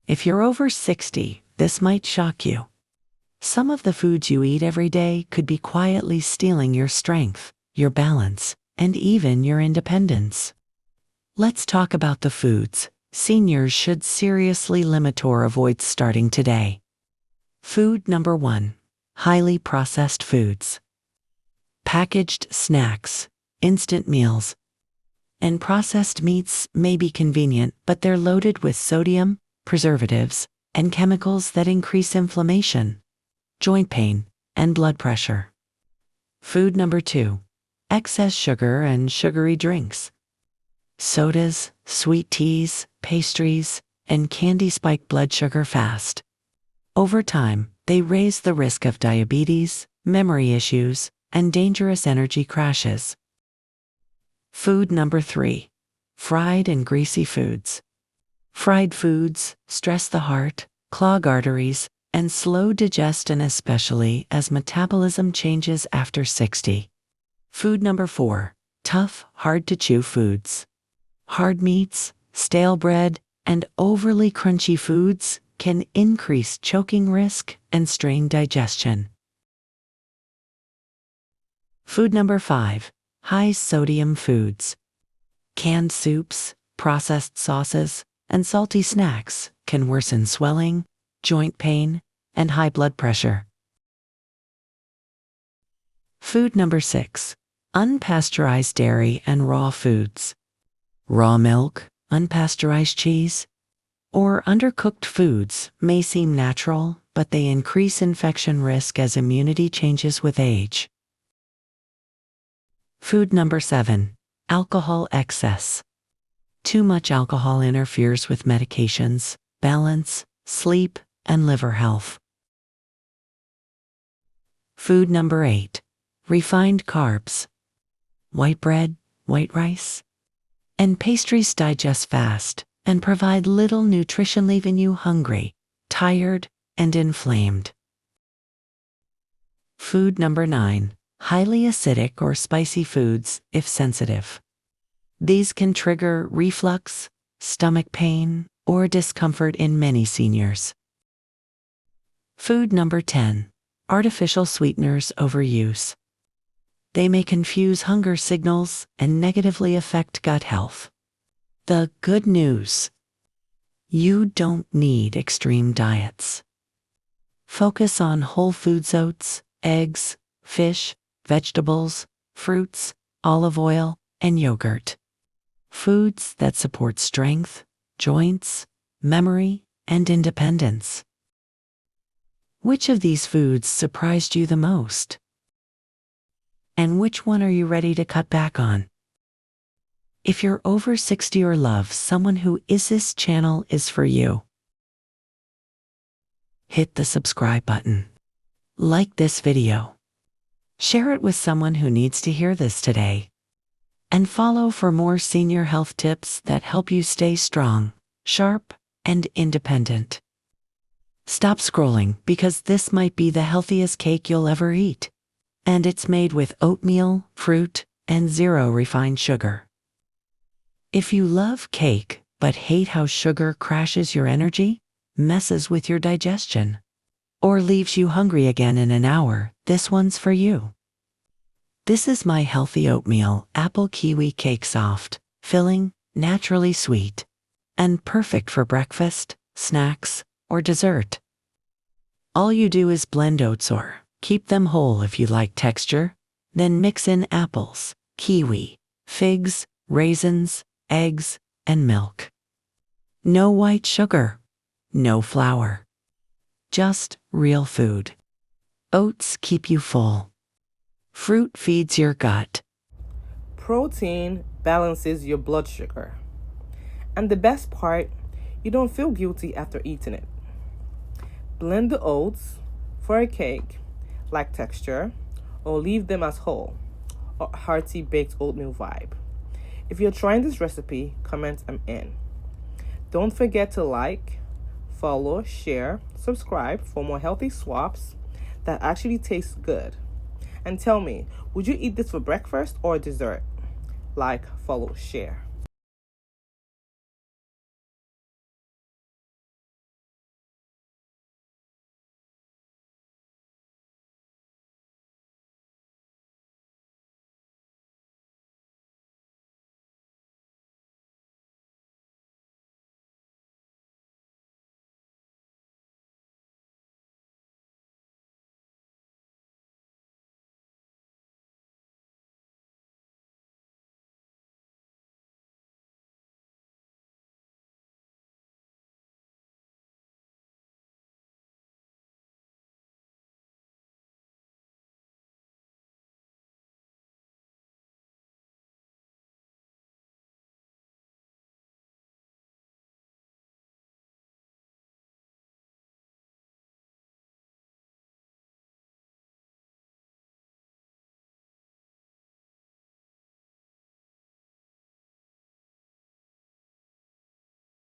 If you're over 60, this might shock you. Some of the foods you eat every day could be quietly stealing your strength, your balance, and even your independence. Let's talk about the foods seniors should seriously limit or avoid starting today. Food number 1. Highly processed foods. Packaged snacks, instant meals, and processed meats may be convenient, but they're loaded with sodium, preservatives, and chemicals that increase inflammation, joint pain, and blood pressure. Food number 2. Excess sugar and sugary drinks. Sodas, sweet teas, pastries, and candy spike blood sugar fast. Over time, they raise the risk of diabetes, memory issues, and dangerous energy crashes. Food number 3. Fried and greasy foods. Fried foods stress the heart, clog arteries, and slow digestion, especially as metabolism changes after 60. Food number 4. Tough, hard-to-chew foods. Hard meats, stale bread, and overly crunchy foods can increase choking risk and strain digestion. Food number 5. High-sodium foods. Canned soups, processed sauces, and salty snacks can worsen swelling, joint pain, and high blood pressure. Food number 6. Unpasteurized dairy and raw foods. Raw milk, unpasteurized cheese, or undercooked foods may seem natural, but they increase infection risk as immunity changes with age. Food number 7. Alcohol excess. Too much alcohol interferes with medications, balance, sleep, and liver health. Food number 8. Refined carbs. White bread, white rice, and pastries digest fast and provide little nutrition, leaving you hungry, tired, and inflamed. Food number 9. Highly acidic or spicy foods if sensitive. These can trigger reflux, stomach pain, or discomfort in many seniors. Food number 10. Artificial sweeteners overuse. They may confuse hunger signals and negatively affect gut health. The good news: you don't need extreme diets. Focus on whole foods: oats, eggs, fish, vegetables, fruits, olive oil, and yogurt. Foods that support strength, joints, memory, and independence. Which of these foods surprised you the most? And which one are you ready to cut back on? If you're over 60 or love someone who is, this channel is for you. Hit the subscribe button. Like this video. Share it with someone who needs to hear this today. And follow for more senior health tips that help you stay strong, sharp, and independent. Stop scrolling, because this might be the healthiest cake you'll ever eat. And it's made with oatmeal, fruit, and 0 refined sugar. If you love cake but hate how sugar crashes your energy, messes with your digestion, or leaves you hungry again in an hour, this one's for you. This is my healthy oatmeal apple kiwi cake, soft, filling, naturally sweet, and perfect for breakfast, snacks, or dessert. All you do is blend oats, or keep them whole if you like texture, then mix in apples, kiwi, figs, raisins, eggs, and milk. No white sugar, no flour. Just real food. Oats keep you full. Fruit feeds your gut. Protein balances your blood sugar. And the best part, you don't feel guilty after eating it. Blend the oats for a cake, like texture, or leave them as whole, or hearty baked oatmeal vibe. If you're trying this recipe, comment "I'm in." Don't forget to like, follow, share, subscribe for more healthy swaps that actually taste good. And tell me, would you eat this for breakfast or dessert? Like, follow, share.